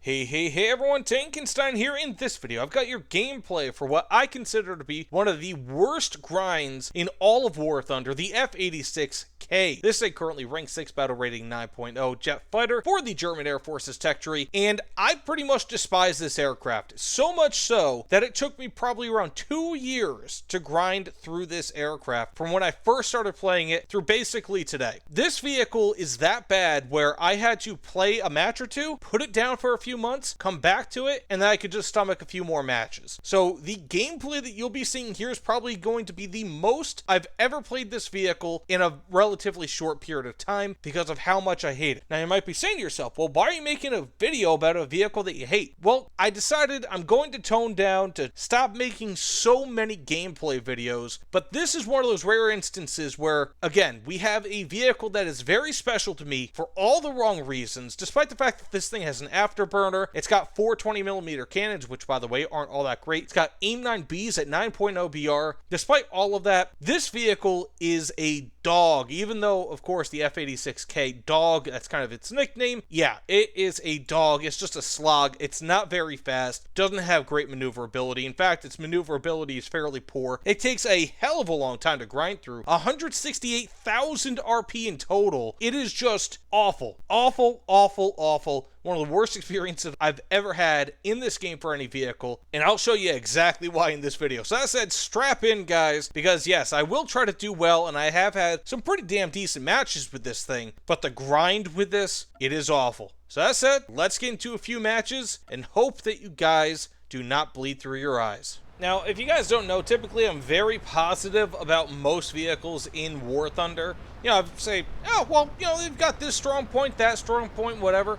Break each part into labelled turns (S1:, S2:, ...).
S1: Hey everyone, Tankenstein here. In this video, I've got your gameplay for what I consider to be one of the worst grinds in all of War Thunder, the F-86K. This is a currently rank 6 battle rating 9.0 jet fighter for the German Air Force's tech tree, and I pretty much despise this aircraft. So much so that it took me probably around 2 years to grind through this aircraft from when I first started playing it through basically today. This vehicle is that bad where I had to play a match or two, put it down for a few months, come back to it, and then I could just stomach a few more matches. So the gameplay that you'll be seeing here is probably going to be the most I've ever played this vehicle in a relatively short period of time because of how much I hate it. Now you might be saying to yourself, well, why are you making a video about a vehicle that you hate? Well, I decided I'm going to tone down to stop making so many gameplay videos, but this is one of those rare instances where, again, we have a vehicle that is very special to me for all the wrong reasons, despite the fact that this thing has an afterburner. It's got 4 20mm cannons, which, by the way, aren't all that great. It's got AIM-9Bs at 9.0 BR. Despite all of that, this vehicle is a dog, even though, of course, the F-86K Dog, that's kind of its nickname. Yeah, it is a dog. It's just a slog. It's not very fast. Doesn't have great maneuverability. In fact, its maneuverability is fairly poor. It takes a hell of a long time to grind through. 168,000 RP in total. It is just awful. Awful, awful, awful. One of the worst experiences I've ever had in this game for any vehicle, and I'll show you exactly why in this video. So that said, strap in, guys, because yes, I will try to do well, and I have had some pretty damn decent matches with this thing, but the grind with this, it is awful. So that said, let's get into a few matches and hope that you guys do not bleed through your eyes. Now, if you guys don't know, typically I'm very positive about most vehicles in War Thunder. You know, I say, oh, well, you know, they've got this strong point, that strong point, whatever.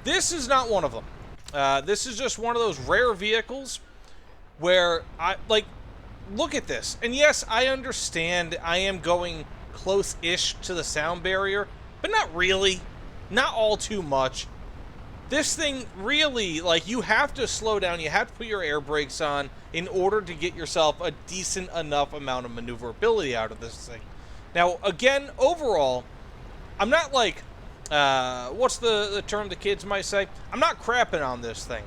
S1: This is not one of them. This is just one of those rare vehicles where look at this. And yes, I understand I am going close-ish to the sound barrier, but not really. Not all too much. This thing really, you have to slow down. You have to put your air brakes on in order to get yourself a decent enough amount of maneuverability out of this thing. Now, again, overall, I'm not what's the term the kids might say? I'm not crapping on this thing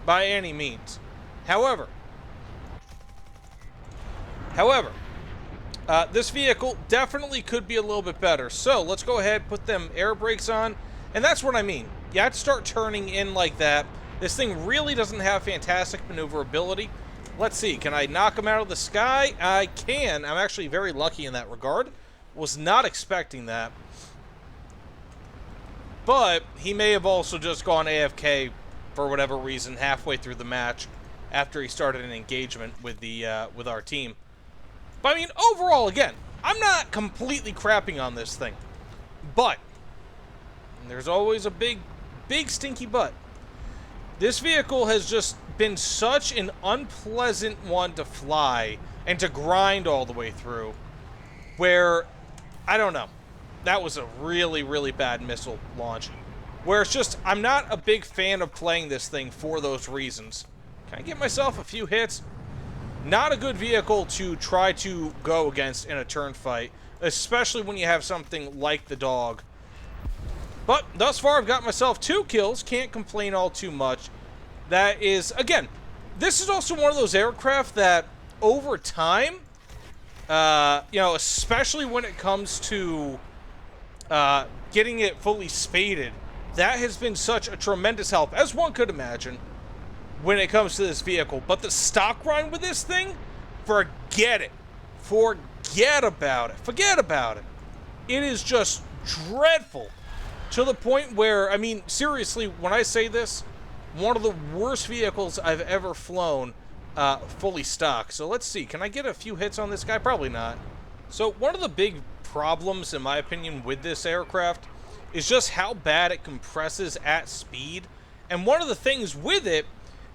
S1: by any means. However, this vehicle definitely could be a little bit better. So let's go ahead, put them air brakes on, and that's what I mean. You have to start turning in like that. This thing really doesn't have fantastic maneuverability. Let's see, can I knock him out of the sky? I can. I'm actually very lucky in that regard. Was not expecting that. But he may have also just gone AFK for whatever reason halfway through the match after he started an engagement with with our team. But I mean, overall, again, I'm not completely crapping on this thing. But there's always a big stinky but. This vehicle has just been such an unpleasant one to fly and to grind all the way through, where, I don't know. That was a really, really bad missile launch. Where it's just, I'm not a big fan of playing this thing for those reasons. Can I get myself a few hits? Not a good vehicle to try to go against in a turn fight, especially when you have something like the dog. But thus far, I've got myself 2 kills. Can't complain all too much. That is, again, this is also one of those aircraft that over time, you know, especially when it comes to getting it fully spaded, that has been such a tremendous help, as one could imagine, when it comes to this vehicle. But the stock grind with this thing, forget it. Forget about it. Forget about it. It is just dreadful. To the point where, I mean, seriously, when I say this, one of the worst vehicles I've ever flown fully stock. So let's see, can I get a few hits on this guy? Probably not. So one of the big problems, in my opinion, with this aircraft is just how bad it compresses at speed. And one of the things with it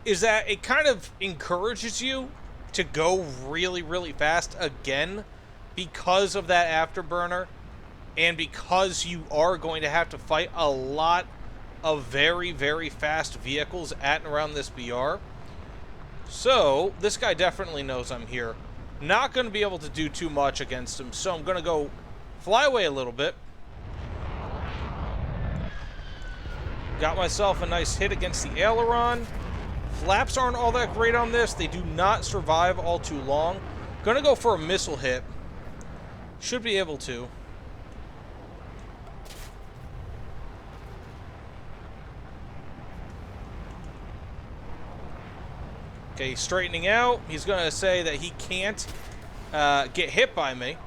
S1: is that it kind of encourages you to go really, really fast again because of that afterburner. And because you are going to have to fight a lot of very, very fast vehicles at and around this BR. So, this guy definitely knows I'm here. Not going to be able to do too much against him, so I'm going to go fly away a little bit. Got myself a nice hit against the aileron. Flaps aren't all that great on this. They do not survive all too long. Gonna go for a missile hit. Should be able to. Okay, straightening out. He's going to say that he can't get hit by me.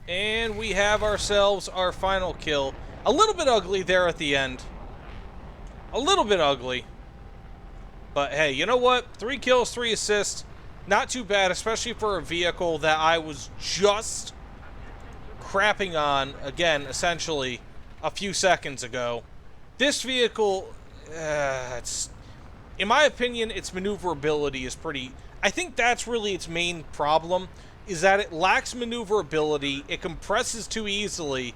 S1: And we have ourselves our final kill. A little bit ugly there at the end. A little bit ugly. But hey, you know what? 3 kills, 3 assists. Not too bad, especially for a vehicle that I was just crapping on, again, essentially, a few seconds ago. This vehicle... in my opinion, its maneuverability is pretty... I think that's really its main problem, is that it lacks maneuverability, it compresses too easily,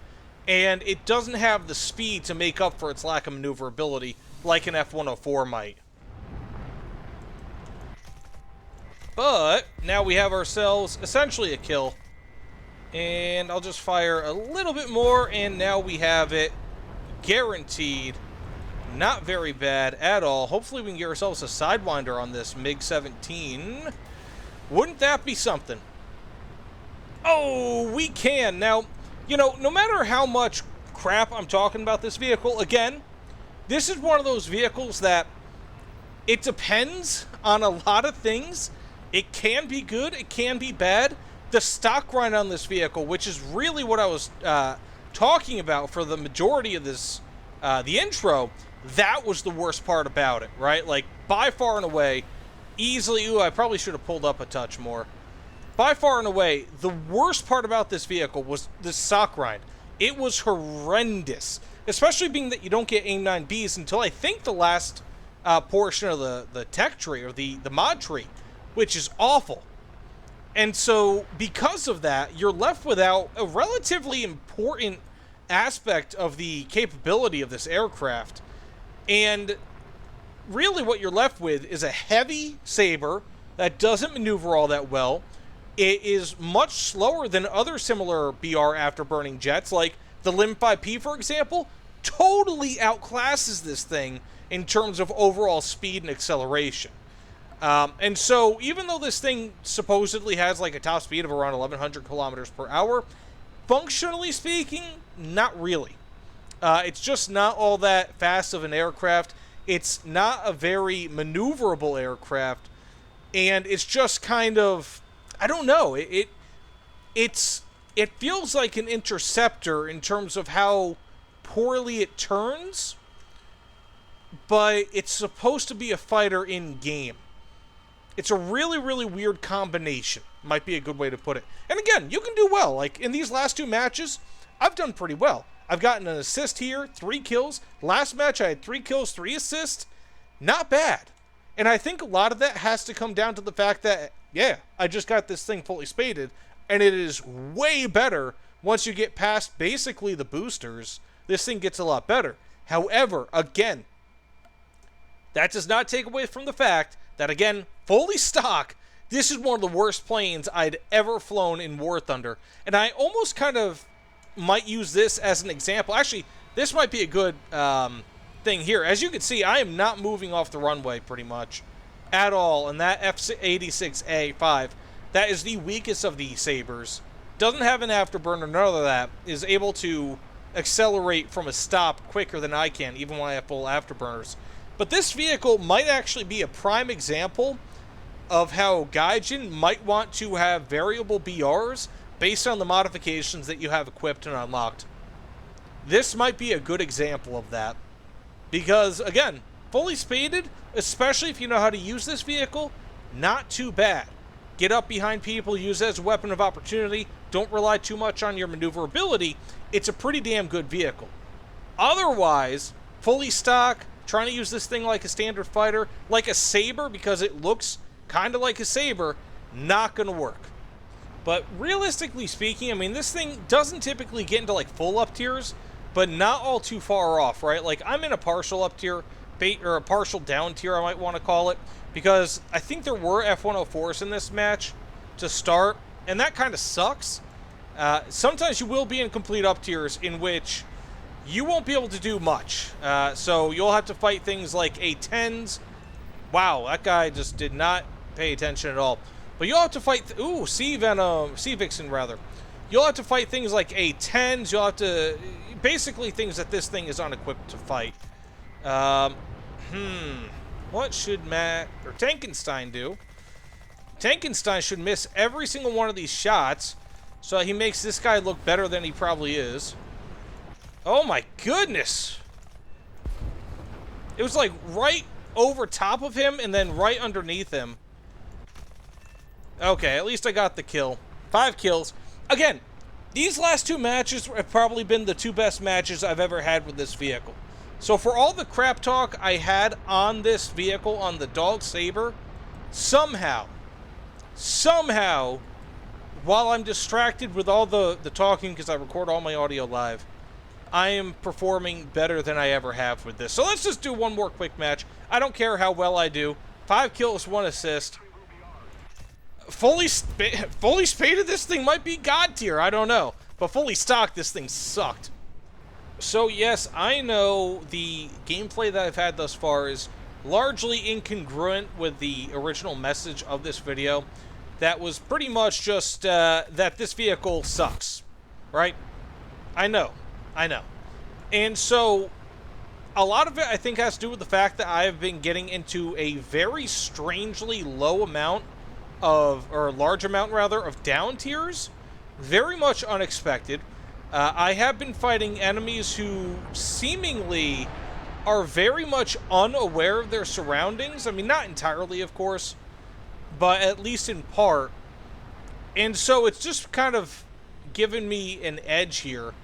S1: and it doesn't have the speed to make up for its lack of maneuverability, like an F-104 might. But, now we have ourselves essentially a kill. And I'll just fire a little bit more, and now we have it guaranteed. Not very bad at all. Hopefully we can get ourselves a Sidewinder on this MiG-17. Wouldn't that be something? Oh, we can. Now, you know, no matter how much crap I'm talking about this vehicle, again, this is one of those vehicles that it depends on a lot of things. It can be good, it can be bad. The stock grind on this vehicle, which is really what I was talking about for the majority of this, the intro, that was the worst part about it, right? Like, by far and away, easily, ooh, I probably should have pulled up a touch more. By far and away, the worst part about this vehicle was the stock grind. It was horrendous, especially being that you don't get AIM-9Bs until I think the last portion of the tech tree, or the mod tree, which is awful. And so, because of that, you're left without a relatively important aspect of the capability of this aircraft. And really what you're left with is a heavy Sabre that doesn't maneuver all that well. It is much slower than other similar BR afterburning jets, like the LIM 5P, for example, totally outclasses this thing in terms of overall speed and acceleration. And so, even though this thing supposedly has like a top speed of around 1,100 kilometers per hour, functionally speaking, not really. It's just not all that fast of an aircraft. It's not a very maneuverable aircraft, and it's just kind of, I don't know. It feels like an interceptor in terms of how poorly it turns, but it's supposed to be a fighter in game. It's a really, really weird combination, might be a good way to put it. And again, you can do well. Like, in these last 2 matches, I've done pretty well. I've gotten an assist here, 3 kills. Last match, I had 3 kills, 3 assists. Not bad. And I think a lot of that has to come down to the fact that, yeah, I just got this thing fully spaded, and it is way better once you get past basically the boosters. This thing gets a lot better. However, again, that does not take away from the fact that, again, fully stock, this is one of the worst planes I'd ever flown in War Thunder. And I almost kind of might use this as an example. Actually, this might be a good thing here. As you can see, I am not moving off the runway pretty much at all. And that F-86K that is the weakest of the Sabres. Doesn't have an afterburner, none of that. Is able to accelerate from a stop quicker than I can, even when I have full afterburners. But this vehicle might actually be a prime example of how Gaijin might want to have variable BRs based on the modifications that you have equipped and unlocked. This might be a good example of that. Because, again, fully spaded, especially if you know how to use this vehicle, not too bad. Get up behind people, use it as a weapon of opportunity, don't rely too much on your maneuverability. It's a pretty damn good vehicle. Otherwise, fully stock, trying to use this thing like a standard fighter, like a Sabre, because it looks kind of like a Sabre, not going to work. But realistically speaking, I mean, this thing doesn't typically get into like full up tiers, but not all too far off, right? Like, I'm in a partial up tier, or a partial down tier, I might want to call it, because I think there were F-104s in this match to start, and that kind of sucks. Sometimes you will be in complete up tiers in which you won't be able to do much. So you'll have to fight things like A10s. Wow, that guy just did not pay attention at all. But you'll have to fight... Sea Vixen, rather. You'll have to fight things like A10s. You'll have to... Basically things that this thing is unequipped to fight. What should Tankenstein do? Tankenstein should miss every single one of these shots, so he makes this guy look better than he probably is. Oh my goodness! It was like right over top of him and then right underneath him. Okay, at least I got the kill. 5 kills. Again, these last 2 matches have probably been the 2 best matches I've ever had with this vehicle. So for all the crap talk I had on this vehicle, on the Dog Sabre, somehow, while I'm distracted with all the talking because I record all my audio live, I am performing better than I ever have with this. So let's just do one more quick match. I don't care how well I do. 5 kills, 1 assist. Fully spaded, this thing might be god tier, I don't know. But fully stocked, this thing sucked. So yes, I know the gameplay that I've had thus far is largely incongruent with the original message of this video. That was pretty much just that this vehicle sucks, right? I know. And so, a lot of it I think has to do with the fact that I have been getting into a very strangely low amount of, or large amount rather, of down tiers. Very much unexpected. I have been fighting enemies who seemingly are very much unaware of their surroundings. I mean, not entirely, of course, but at least in part. And so it's just kind of given me an edge here.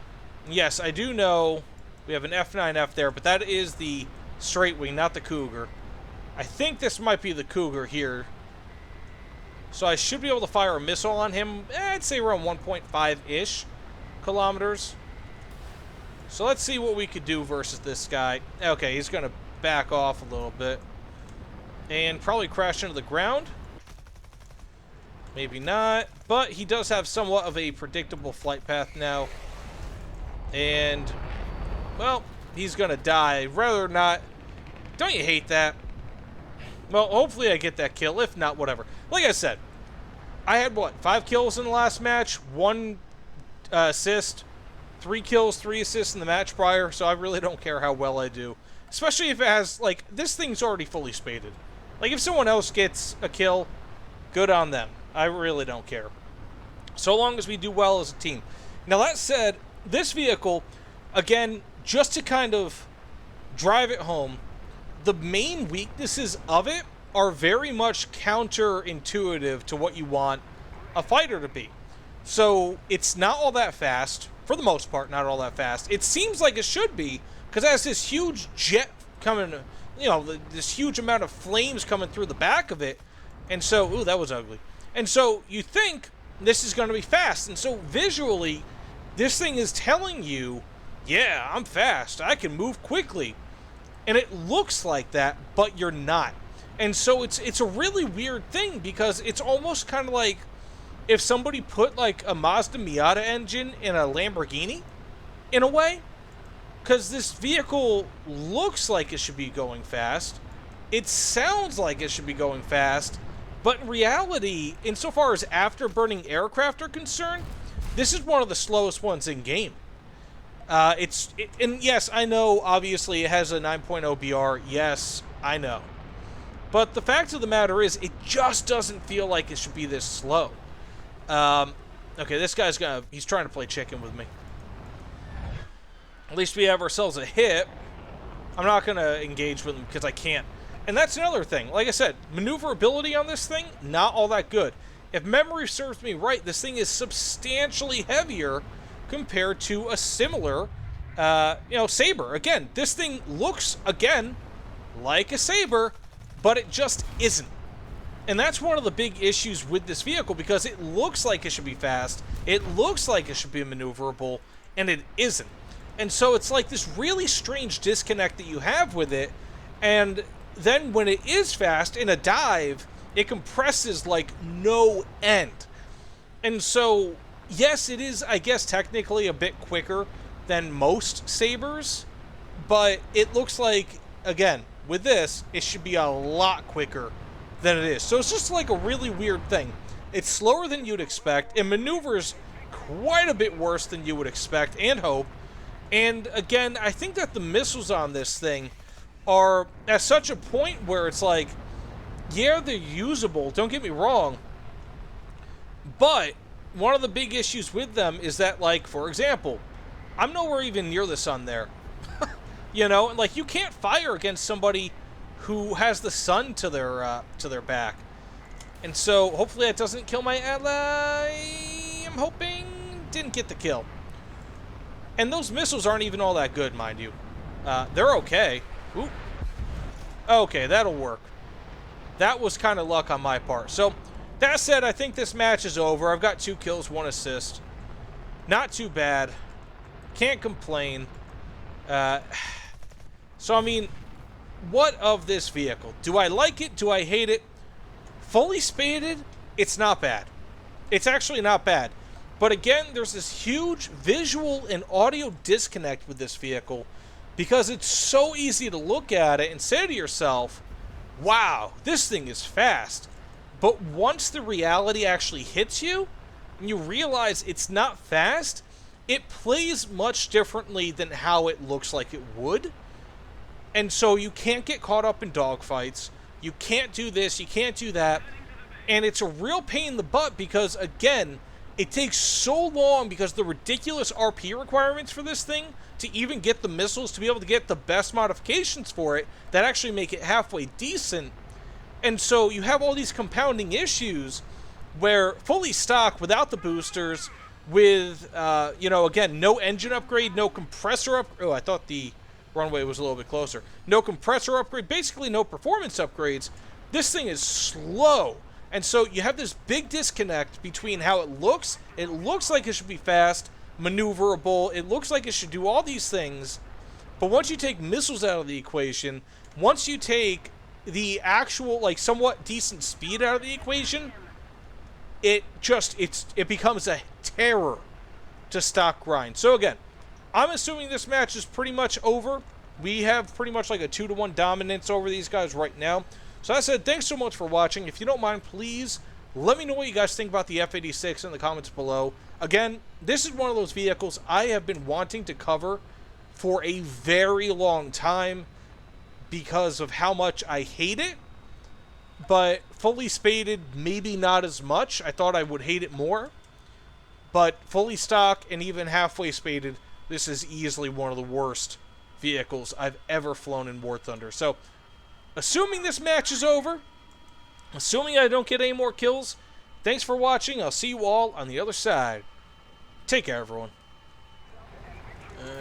S1: Yes, I do know we have an F9F there, but that is the straight wing, not the Cougar. I think this might be the Cougar here. So I should be able to fire a missile on him. I'd say around 1.5-ish kilometers. So let's see what we could do versus this guy. Okay, he's going to back off a little bit. And probably crash into the ground. Maybe not. But he does have somewhat of a predictable flight path now. And, well, he's going to die. Rather not. Don't you hate that? Well, hopefully I get that kill. If not, whatever. Like I said, I had, what, 5 kills in the last match? 1 assist. 3 kills, 3 assists in the match prior, so I really don't care how well I do. Especially if it has, like, this thing's already fully spaded. Like, if someone else gets a kill, good on them. I really don't care. So long as we do well as a team. Now, that said, this vehicle, again, just to kind of drive it home, the main weaknesses of it are very much counterintuitive to what you want a fighter to be. So, it's not all that fast. For the most part, not all that fast. It seems like it should be, because it has this huge jet coming, you know, this huge amount of flames coming through the back of it. And so, ooh, that was ugly. And so, you think this is going to be fast. And so, visually, this thing is telling you, yeah, I'm fast. I can move quickly. And it looks like that, but you're not. And so, it's a really weird thing, because it's almost kind of like if somebody put, like, a Mazda Miata engine in a Lamborghini, in a way. Because this vehicle looks like it should be going fast. It sounds like it should be going fast. But in reality, insofar as afterburning aircraft are concerned, this is one of the slowest ones in game. And yes, I know, obviously, it has a 9.0 BR. Yes, I know. But the fact of the matter is, it just doesn't feel like it should be this slow. Okay, this guy's he's trying to play chicken with me. At least we have ourselves a hit. I'm not gonna engage with him because I can't. And that's another thing. Like I said, maneuverability on this thing, not all that good. If memory serves me right, this thing is substantially heavier compared to a similar, Sabre. Again, this thing looks, again, like a Sabre, but it just isn't. And that's one of the big issues with this vehicle, because it looks like it should be fast, it looks like it should be maneuverable, and it isn't. And so it's like this really strange disconnect that you have with it, and then when it is fast, in a dive, it compresses like no end. And so yes, it is, I guess, technically a bit quicker than most Sabres, but it looks like, again, with this, it should be a lot quicker than it is. So it's just like a really weird thing. It's slower than you'd expect. It maneuvers quite a bit worse than you would expect and hope. And again, I think that the missiles on this thing are at such a point where it's like, yeah, they're usable, don't get me wrong, but one of the big issues with them is that, like, for example, I'm nowhere even near the sun there. You know, like, you can't fire against somebody who has the sun to their back. And so, hopefully that doesn't kill my ally. I'm hoping didn't get the kill. And those missiles aren't even all that good, mind you. They're okay. Ooh. Okay, that'll work. That was kind of luck on my part. So, that said, I think this match is over. I've got 2 kills, 1 assist. Not too bad. Can't complain. So, I mean, what of this vehicle? Do I like it? Do I hate it? Fully spaded, it's not bad. It's actually not bad. But again, there's this huge visual and audio disconnect with this vehicle because it's so easy to look at it and say to yourself, wow, this thing is fast. But once the reality actually hits you and you realize it's not fast, it plays much differently than how it looks like it would. And so you can't get caught up in dogfights. You can't do this, you can't do that. And it's a real pain in the butt because, again, it takes so long because the ridiculous RP requirements for this thing to even get the missiles to be able to get the best modifications for it that actually make it halfway decent. And so you have all these compounding issues where fully stock without the boosters, with, you know, again, no engine upgrade, no compressor upgrade. Oh, I thought the runway was a little bit closer. No compressor upgrade, basically no performance upgrades. This thing is slow. And so you have this big disconnect between how it looks. It looks like it should be fast, maneuverable. It looks like it should do all these things. But once you take missiles out of the equation, once you take the actual, like, somewhat decent speed out of the equation, it becomes a terror to stock grind. So again, I'm assuming this match is pretty much over. We have pretty much like a 2-to-1 dominance over these guys right now. So that said, thanks so much for watching. If you don't mind, please let me know what you guys think about the F-86 in the comments below. Again, this is one of those vehicles I have been wanting to cover for a very long time because of how much I hate it. But fully spaded, maybe not as much. I thought I would hate it more. But fully stock and even halfway spaded, this is easily one of the worst vehicles I've ever flown in War Thunder. So, assuming this match is over, assuming I don't get any more kills, thanks for watching. I'll see you all on the other side. Take care, everyone.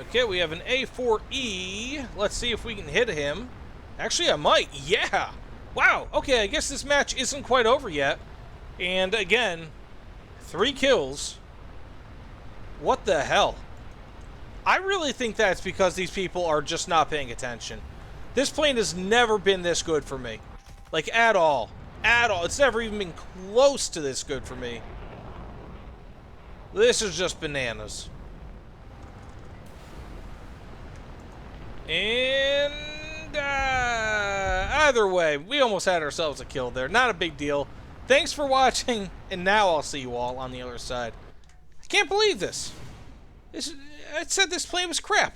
S1: Okay, we have an A4E. Let's see if we can hit him. Actually, I might. Yeah! Wow, okay, I guess this match isn't quite over yet. And again, 3 kills. What the hell? I really think that's because these people are just not paying attention. This plane has never been this good for me. Like, at all. At all. It's never even been close to this good for me. This is just bananas. And, either way, we almost had ourselves a kill there. Not a big deal. Thanks for watching, and now I'll see you all on the other side. I can't believe this. I said this plane was crap.